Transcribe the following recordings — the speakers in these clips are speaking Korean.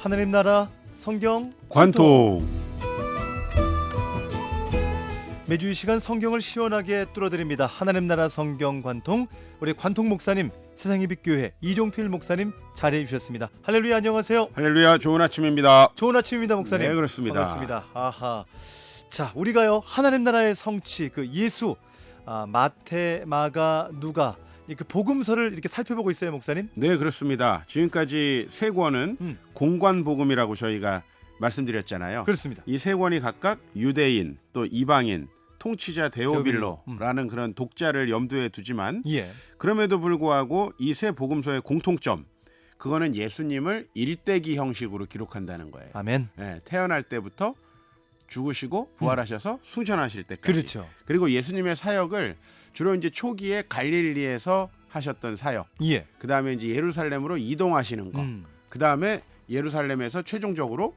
하나님 나라 성경 관통. 매주 이 시간 성경을 시원하게 뚫어드립니다. 하나님 나라 성경 관통, 우리 관통 목사님, 세상의 빛교회 이종필 목사님 자리해 주셨습니다. 할렐루야, 안녕하세요. 할렐루야, 좋은 아침입니다. 좋은 아침입니다, 목사님. 네, 그렇습니다. 반갑습니다. 아하. 자, 우리가요 하나님 나라의 성취, 그 예수, 마태, 마가, 누가 그 복음서를 이렇게 살펴보고 있어요, 목사님. 네, 그렇습니다. 지금까지 세 권은 공관복음이라고 저희가 말씀드렸잖아요. 그렇습니다. 이 세 권이 각각 유대인, 또 이방인, 통치자 데오빌로라는 그런 독자를 염두에 두지만 예. 그럼에도 불구하고 이 세 복음서의 공통점, 그거는 예수님을 일대기 형식으로 기록한다는 거예요. 아멘. 네, 태어날 때부터 죽으시고 부활하셔서 승천하실 때까지. 그렇죠. 그리고 예수님의 사역을 주로 이제 초기에 갈릴리에서 하셨던 사역, 예. 그 다음에 이제 예루살렘으로 이동하시는 거, 그 다음에 예루살렘에서 최종적으로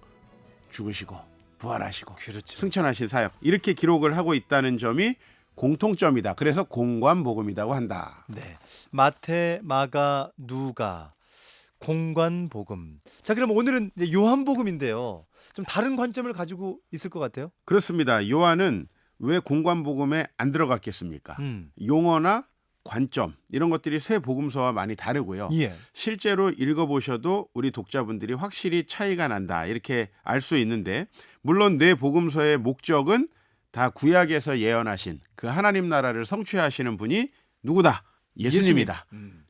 죽으시고 부활하시고 그렇죠. 승천하신 사역, 이렇게 기록을 하고 있다는 점이 공통점이다. 그래서 공관복음이라고 한다. 네. 마태, 마가, 누가 공관복음. 자, 그럼 오늘은 이제 요한복음인데요. 좀 다른 관점을 가지고 있을 것 같아요. 그렇습니다. 요한은 왜 공관복음에 안 들어갔겠습니까? 용어나 관점 이런 것들이 세 복음서와 많이 다르고요. 예. 실제로 읽어보셔도 우리 독자분들이 확실히 차이가 난다, 이렇게 알 수 있는데, 물론 네 복음서의 목적은 다 구약에서 예언하신 그 하나님 나라를 성취하시는 분이 누구다? 예수님이다.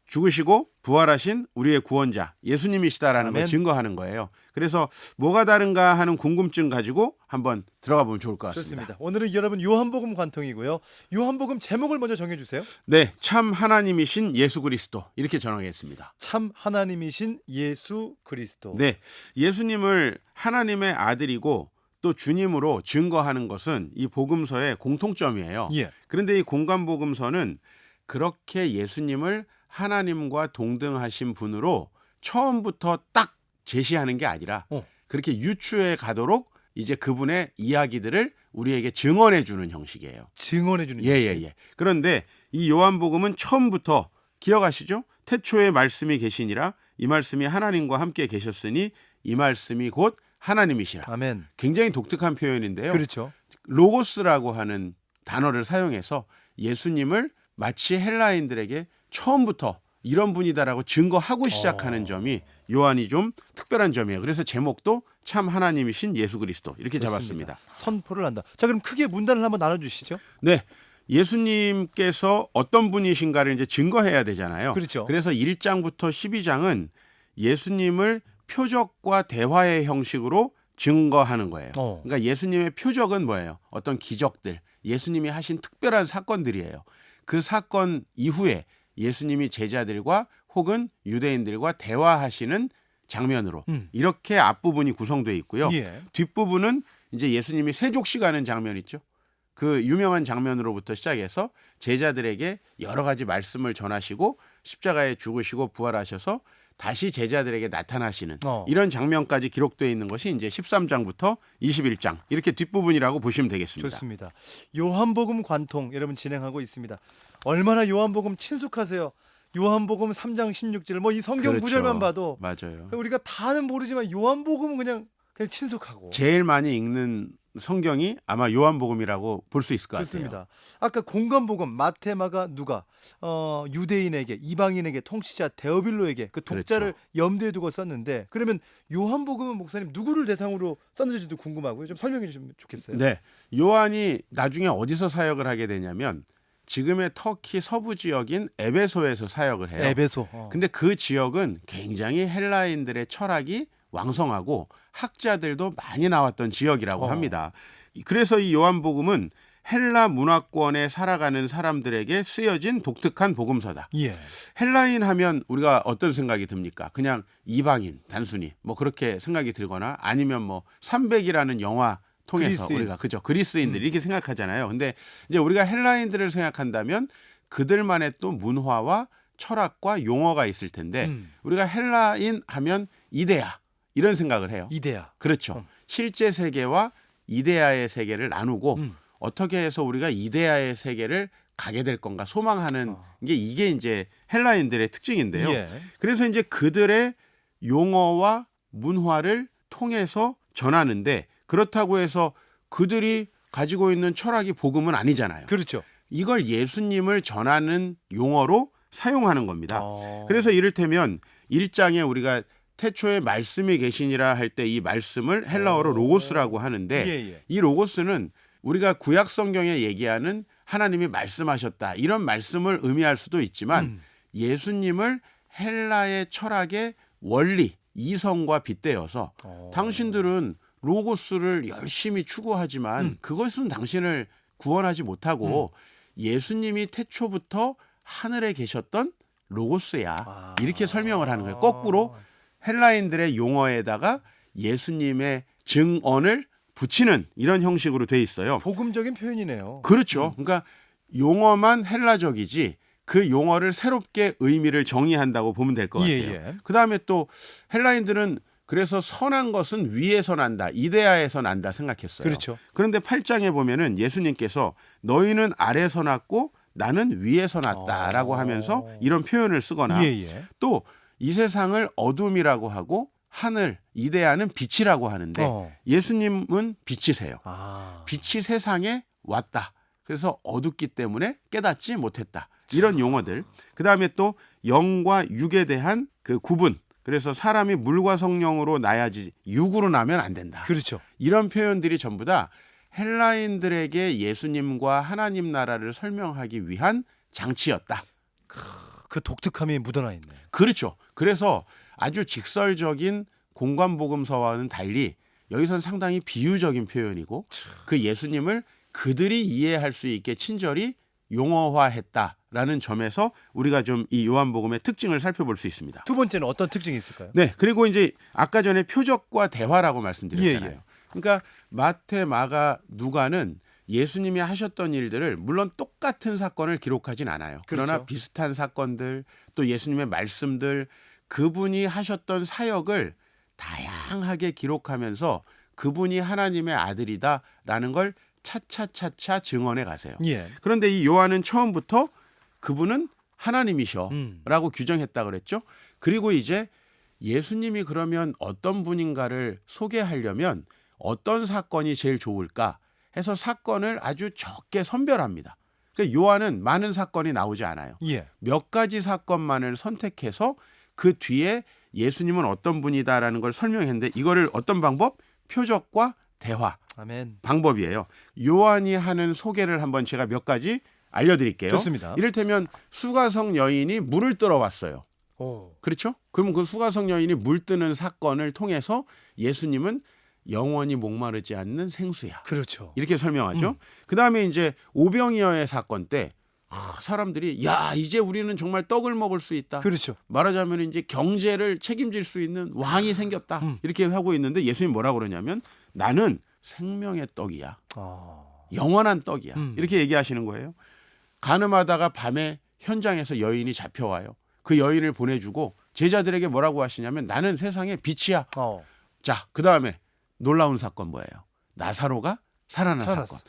죽으시고 부활하신 우리의 구원자 예수님이시다라는 걸 아멘. 증거하는 거예요. 그래서 뭐가 다른가 하는 궁금증 가지고 한번 들어가 보면 좋을 것 같습니다. 좋습니다. 오늘은 여러분 요한복음 관통이고요. 요한복음 제목을 먼저 정해주세요. 네, 참 하나님이신 예수 그리스도, 이렇게 정하겠습니다. 참 하나님이신 예수 그리스도. 네, 예수님을 하나님의 아들이고 또 주님으로 증거하는 것은 이 복음서의 공통점이에요. 예. 그런데 이 공관복음서는 그렇게 예수님을 하나님과 동등하신 분으로 처음부터 딱 제시하는 게 아니라 그렇게 유추해 가도록 이제 그분의 이야기들을 우리에게 증언해 주는 형식이에요. 증언해 주는 예. 그런데 이 요한복음은 처음부터, 기억하시죠? 태초에 말씀이 계시니라, 이 말씀이 하나님과 함께 계셨으니 이 말씀이 곧 하나님이시라. 아멘. 굉장히 독특한 표현인데요. 그렇죠. 로고스라고 하는 단어를 사용해서 예수님을 마치 헬라인들에게 처음부터 이런 분이다라고 증거하고 시작하는 점이 요한이 좀 특별한 점이에요. 그래서 제목도 참 하나님이신 예수 그리스도, 이렇게 좋습니다. 잡았습니다. 선포를 한다. 자, 그럼 크게 문단을 한번 나눠주시죠. 네, 예수님께서 어떤 분이신가를 이제 증거해야 되잖아요. 그렇죠. 그래서 1장부터 12장은 예수님을 표적과 대화의 형식으로 증거하는 거예요. 그러니까 예수님의 표적은 뭐예요? 어떤 기적들, 예수님이 하신 특별한 사건들이에요. 그 사건 이후에 예수님이 제자들과 혹은 유대인들과 대화하시는 장면으로 이렇게 앞부분이 구성되어 있고요. 예. 뒷부분은 이제 예수님이 세족시 가는 장면 있죠. 그 유명한 장면으로부터 시작해서 제자들에게 여러 가지 말씀을 전하시고 십자가에 죽으시고 부활하셔서 다시 제자들에게 나타나시는 이런 장면까지 기록되어 있는 것이 이제 13장부터 21장, 이렇게 뒷부분이라고 보시면 되겠습니다. 좋습니다. 요한복음 관통 여러분 진행하고 있습니다. 얼마나 요한복음 친숙하세요. 요한복음 3장 16절 뭐 이 성경 그렇죠. 구절만 봐도 맞아요. 우리가 다는 모르지만 요한복음은 그냥 친숙하고. 제일 많이 읽는 성경이 아마 요한복음이라고 볼 수 있을 것 좋습니다. 같아요. 아까 공관복음 마태, 마가, 누가 유대인에게, 이방인에게, 통치자 데오빌로에게 그 독자를 그렇죠. 염두에 두고 썼는데, 그러면 요한복음은 목사님 누구를 대상으로 썼는지도 궁금하고요. 좀 설명해 주시면 좋겠어요. 네, 요한이 나중에 어디서 사역을 하게 되냐면 지금의 터키 서부 지역인 에베소에서 사역을 해요. 에베소. 근데 그 지역은 굉장히 헬라인들의 철학이 왕성하고 학자들도 많이 나왔던 지역이라고 합니다. 그래서 이 요한복음은 헬라 문화권에 살아가는 사람들에게 쓰여진 독특한 복음서다. 예. 헬라인 하면 우리가 어떤 생각이 듭니까? 그냥 이방인 단순히 뭐 그렇게 생각이 들거나 아니면 뭐 300이라는 영화 통해서 그리스인. 우리가 그죠, 그리스인들 이렇게 생각하잖아요. 근데 이제 우리가 헬라인들을 생각한다면 그들만의 또 문화와 철학과 용어가 있을 텐데 우리가 헬라인 하면 이데아 이런 생각을 해요. 이데아. 그렇죠. 실제 세계와 이데아의 세계를 나누고 어떻게 해서 우리가 이데아의 세계를 가게 될 건가 소망하는 게 이게 이제 헬라인들의 특징인데요. 예. 그래서 이제 그들의 용어와 문화를 통해서 전하는데 그렇다고 해서 그들이 가지고 있는 철학이 복음은 아니잖아요. 그렇죠. 이걸 예수님을 전하는 용어로 사용하는 겁니다. 그래서 이를테면 1장에 우리가 태초에 말씀이 계시니라 할 때 이 말씀을 헬라어로 로고스라고 하는데 예. 이 로고스는 우리가 구약 성경에 얘기하는 하나님이 말씀하셨다 이런 말씀을 의미할 수도 있지만 예수님을 헬라의 철학의 원리, 이성과 빗대어서 당신들은 로고스를 열심히 추구하지만 그것은 당신을 구원하지 못하고 예수님이 태초부터 하늘에 계셨던 로고스야. 이렇게 설명을 하는 거예요. 거꾸로 헬라인들의 용어에다가 예수님의 증언을 붙이는 이런 형식으로 돼 있어요. 복음적인 표현이네요. 그렇죠. 그러니까 용어만 헬라적이지 그 용어를 새롭게 의미를 정의한다고 보면 될 것 같아요. 예. 그다음에 또 헬라인들은 그래서 선한 것은 위에서 난다, 이데아에서 난다 생각했어요. 그렇죠. 그런데 8장에 보면은 예수님께서 너희는 아래서 났고 나는 위에서 났다라고 하면서 이런 표현을 쓰거나 또 이 세상을 어둠이라고 하고 하늘, 이데아는 빛이라고 하는데 예수님은 빛이세요. 빛이 세상에 왔다. 그래서 어둡기 때문에 깨닫지 못했다. 이런 용어들. 그다음에 또 영과 육에 대한 그 구분. 그래서 사람이 물과 성령으로 나야지 육으로 나면 안 된다. 그렇죠. 이런 표현들이 전부 다 헬라인들에게 예수님과 하나님 나라를 설명하기 위한 장치였다. 그 독특함이 묻어나 있네. 그렇죠. 그래서 아주 직설적인 공관복음서와는 달리 여기선 상당히 비유적인 표현이고 그 예수님을 그들이 이해할 수 있게 친절히 용어화했다라는 점에서 우리가 좀 이 요한복음의 특징을 살펴볼 수 있습니다. 두 번째는 어떤 특징이 있을까요? 네, 그리고 이제 아까 전에 표적과 대화라고 말씀드렸잖아요. 예. 그러니까 마태, 마가, 누가는 예수님이 하셨던 일들을 물론 똑같은 사건을 기록하진 않아요. 그러나 그렇죠. 비슷한 사건들 또 예수님의 말씀들 그분이 하셨던 사역을 다양하게 기록하면서 그분이 하나님의 아들이다라는 걸 차차차차 증언해 가세요. 예. 그런데 이 요한은 처음부터 그분은 하나님이셔라고 규정했다 그랬죠. 그리고 이제 예수님이 그러면 어떤 분인가를 소개하려면 어떤 사건이 제일 좋을까 해서 사건을 아주 적게 선별합니다. 그러니까 요한은 많은 사건이 나오지 않아요. 몇 가지 사건만을 선택해서 그 뒤에 예수님은 어떤 분이다라는 걸 설명했는데 이거를 어떤 방법? 표적과 대화 아멘. 방법이에요. 요한이 하는 소개를 한번 제가 몇 가지 알려드릴게요. 좋습니다. 이를테면 수가성 여인이 물을 뜨러 왔어요. 그렇죠? 그럼 그 수가성 여인이 물 뜨는 사건을 통해서 예수님은 영원히 목마르지 않는 생수야. 그렇죠. 이렇게 설명하죠. 그다음에 이제 오병이어의 사건 때 사람들이 야 이제 우리는 정말 떡을 먹을 수 있다. 그렇죠. 말하자면 이제 경제를 책임질 수 있는 왕이 생겼다. 이렇게 하고 있는데 예수님 뭐라 그러냐면 나는 생명의 떡이야. 영원한 떡이야. 이렇게 얘기하시는 거예요. 가늠하다가 밤에 현장에서 여인이 잡혀와요. 그 여인을 보내주고 제자들에게 뭐라고 하시냐면 나는 세상의 빛이야. 자, 그다음에 놀라운 사건 뭐예요? 나사로가 살아난 사건.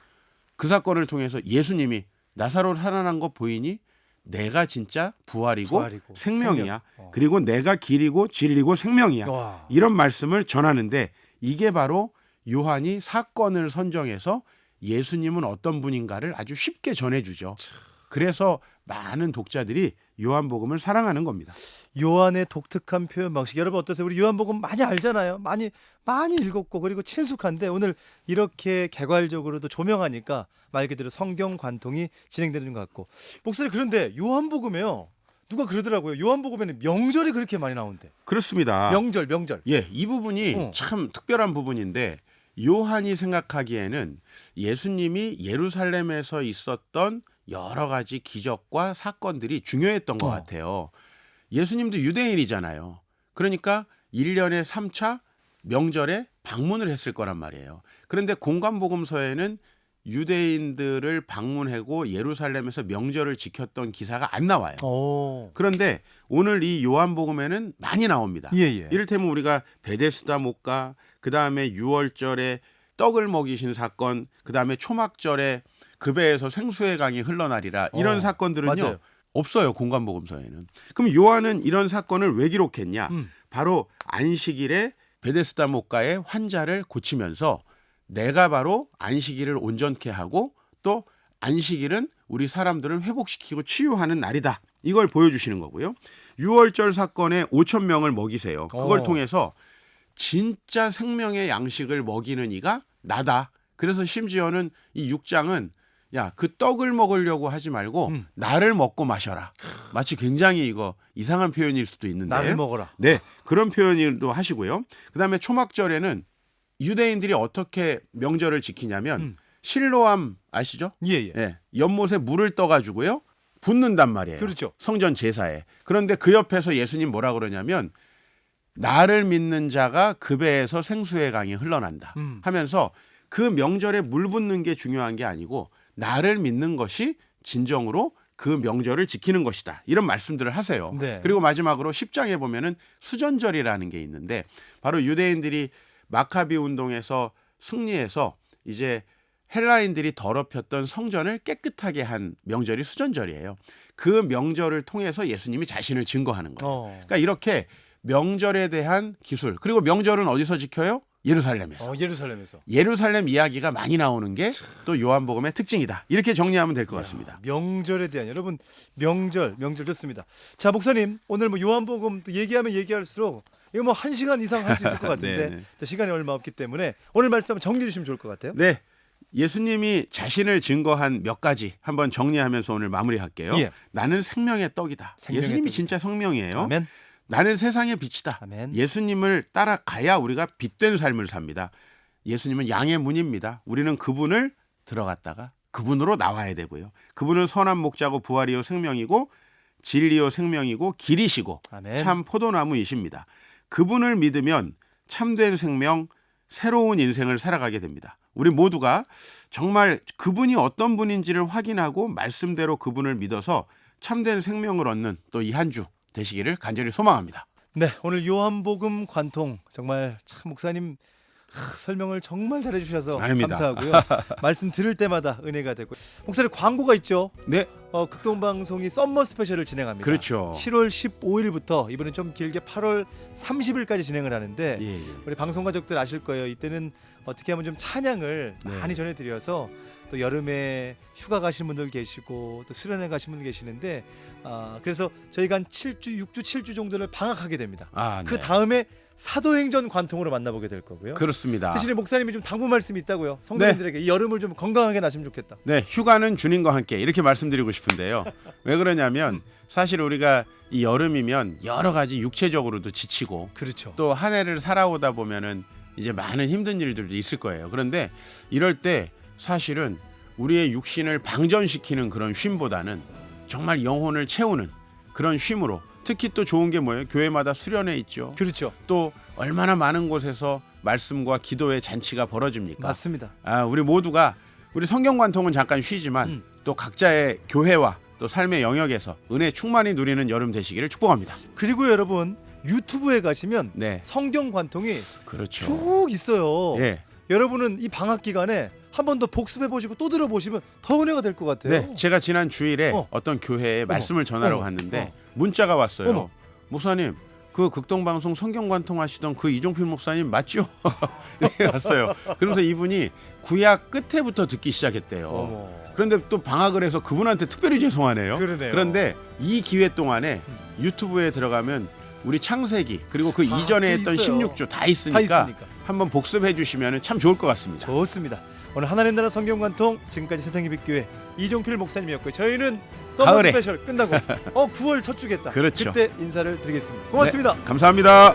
그 사건을 통해서 예수님이 나사로 살아난 거 보이니? 내가 진짜 부활이고 생명이야. 그리고 내가 길이고 진리고 생명이야. 이런 말씀을 전하는데 이게 바로 요한이 사건을 선정해서 예수님은 어떤 분인가를 아주 쉽게 전해주죠. 그래서 많은 독자들이 요한복음을 사랑하는 겁니다. 요한의 독특한 표현 방식 여러분 어떠세요? 우리 요한복음 많이 알잖아요. 많이 읽었고 그리고 친숙한데 오늘 이렇게 개괄적으로도 조명하니까 말 그대로 성경 관통이 진행되는 것 같고 목사님 그런데 요한복음에요. 누가 그러더라고요. 요한복음에는 명절이 그렇게 많이 나온대. 그렇습니다. 명절. 예, 이 부분이 참 특별한 부분인데 요한이 생각하기에는 예수님이 예루살렘에서 있었던 여러 가지 기적과 사건들이 중요했던 것 같아요. 예수님도 유대인이잖아요. 그러니까 1년에 3차 명절에 방문을 했을 거란 말이에요. 그런데 공관복음서에는 유대인들을 방문하고 예루살렘에서 명절을 지켰던 기사가 안 나와요. 그런데 오늘 이 요한복음에는 많이 나옵니다. 이를테면 우리가 베데스다 목가, 그다음에 유월절에 떡을 먹이신 사건, 그다음에 초막절에 그 배에서 생수의 강이 흘러나리라 이런 사건들은요. 맞아요. 없어요. 공관복음서에는. 그럼 요한은 이런 사건을 왜 기록했냐? 바로 안식일에 베데스다 목가의 환자를 고치면서 내가 바로 안식일을 온전케 하고 또 안식일은 우리 사람들을 회복시키고 치유하는 날이다. 이걸 보여주시는 거고요. 6월절 사건에 5천 명을 먹이세요. 그걸 통해서 진짜 생명의 양식을 먹이는 이가 나다. 그래서 심지어는 이 6장은 야, 그 떡을 먹으려고 하지 말고 나를 먹고 마셔라. 마치 굉장히 이거 이상한 표현일 수도 있는데 나를 먹어라. 네, 그런 표현도 하시고요. 그다음에 초막절에는 유대인들이 어떻게 명절을 지키냐면 실로암 아시죠? 예. 예, 연못에 물을 떠가지고요 붓는단 말이에요. 그렇죠. 성전 제사에. 그런데 그 옆에서 예수님 뭐라 그러냐면 나를 믿는 자가 그 배에서 생수의 강이 흘러난다 하면서 그 명절에 물 붓는 게 중요한 게 아니고 나를 믿는 것이 진정으로 그 명절을 지키는 것이다. 이런 말씀들을 하세요. 네. 그리고 마지막으로 10장에 보면은 수전절이라는 게 있는데 바로 유대인들이 마카비 운동에서 승리해서 이제 헬라인들이 더럽혔던 성전을 깨끗하게 한 명절이 수전절이에요. 그 명절을 통해서 예수님이 자신을 증거하는 거예요. 그러니까 이렇게 명절에 대한 기술, 그리고 명절은 어디서 지켜요? 예루살렘에서. 예루살렘 이야기가 많이 나오는 게 또 요한복음의 특징이다. 이렇게 정리하면 될 것 같습니다. 명절에 대한 여러분 명절 좋습니다. 자, 목사님 오늘 뭐 요한복음 또 얘기하면 얘기할수록 이거 뭐 1시간 이상 할 수 있을 것 같은데 또 시간이 얼마 없기 때문에 오늘 말씀 한번 정리해 주시면 좋을 것 같아요. 네. 예수님이 자신을 증거한 몇 가지 한번 정리하면서 오늘 마무리할게요. 예. 나는 생명의 떡이다. 예수님이 떡이다. 진짜 성령이에요. 아멘. 나는 세상의 빛이다. 아멘. 예수님을 따라가야 우리가 빛된 삶을 삽니다. 예수님은 양의 문입니다. 우리는 그분을 들어갔다가 그분으로 나와야 되고요. 그분은 선한 목자고 부활이요 생명이고 진리요 생명이고 길이시고 아멘. 참 포도나무이십니다. 그분을 믿으면 참된 생명, 새로운 인생을 살아가게 됩니다. 우리 모두가 정말 그분이 어떤 분인지를 확인하고 말씀대로 그분을 믿어서 참된 생명을 얻는 또 이 한 주 되시기를 간절히 소망합니다. 네, 오늘 요한복음 관통 정말 참 목사님 설명을 정말 잘해 주셔서 아닙니다. 감사하고요. 말씀 들을 때마다 은혜가 되고. 목사님 광고가 있죠. 네. 극동방송이 썸머 스페셜을 진행합니다. 그렇죠. 7월 15일부터 이번엔 좀 길게 8월 30일까지 진행을 하는데 예. 우리 방송 가족들 아실 거예요. 이때는 어떻게 하면 좀 찬양을 많이 전해드려서 또 여름에 휴가 가신 분들 계시고 또 수련회 가신 분들 계시는데 그래서 저희가 한 7주, 6주, 7주 정도를 방학하게 됩니다. 네. 그 다음에 사도행전 관통으로 만나보게 될 거고요. 그렇습니다. 대신에 목사님이 좀 당부 말씀이 있다고요. 성도님들에게 이 여름을 좀 건강하게 나시면 좋겠다. 네, 휴가는 주님과 함께 이렇게 말씀드리고 싶은데요. 왜 그러냐면 사실 우리가 이 여름이면 여러 가지 육체적으로도 지치고 그렇죠. 또 한 해를 살아오다 보면은 이제 많은 힘든 일들도 있을 거예요. 그런데 이럴 때 사실은 우리의 육신을 방전시키는 그런 쉼보다는 정말 영혼을 채우는 그런 쉼으로, 특히 또 좋은 게 뭐예요? 교회마다 수련회 있죠. 그렇죠. 또 얼마나 많은 곳에서 말씀과 기도의 잔치가 벌어집니까? 맞습니다. 우리 모두가 우리 성경관통은 잠깐 쉬지만 또 각자의 교회와 또 삶의 영역에서 은혜 충만히 누리는 여름 되시기를 축복합니다. 그리고 여러분 유튜브에 가시면 네, 성경 관통이 그렇죠. 쭉 있어요. 예, 여러분은 이 방학 기간에 한 번 더 복습해 보시고 또 들어보시면 더 은혜가 될 것 같아요. 네, 제가 지난 주일에 어떤 교회에 말씀을 전하러 갔는데 문자가 왔어요. 목사님, 그 극동방송 성경관통 하시던 그 이종필 목사님 맞죠? 이렇게 왔어요. 그러면서 이분이 구약 끝에부터 듣기 시작했대요. 그런데 또 방학을 해서 그분한테 특별히 죄송하네요. 그러네요. 그런데 이 기회 동안에 유튜브에 들어가면 우리 창세기 그리고 그 이전에 했던 있어요. 16주 다 있으니까 한번 복습해 주시면 참 좋을 것 같습니다. 좋습니다. 오늘 하나님 나라 성경관통 지금까지 세상의 빛교회 이종필 목사님이었고요. 저희는 서머 가을에. 스페셜 끝나고 9월 첫 주겠다. 그렇죠. 그때 인사를 드리겠습니다. 고맙습니다. 네, 감사합니다.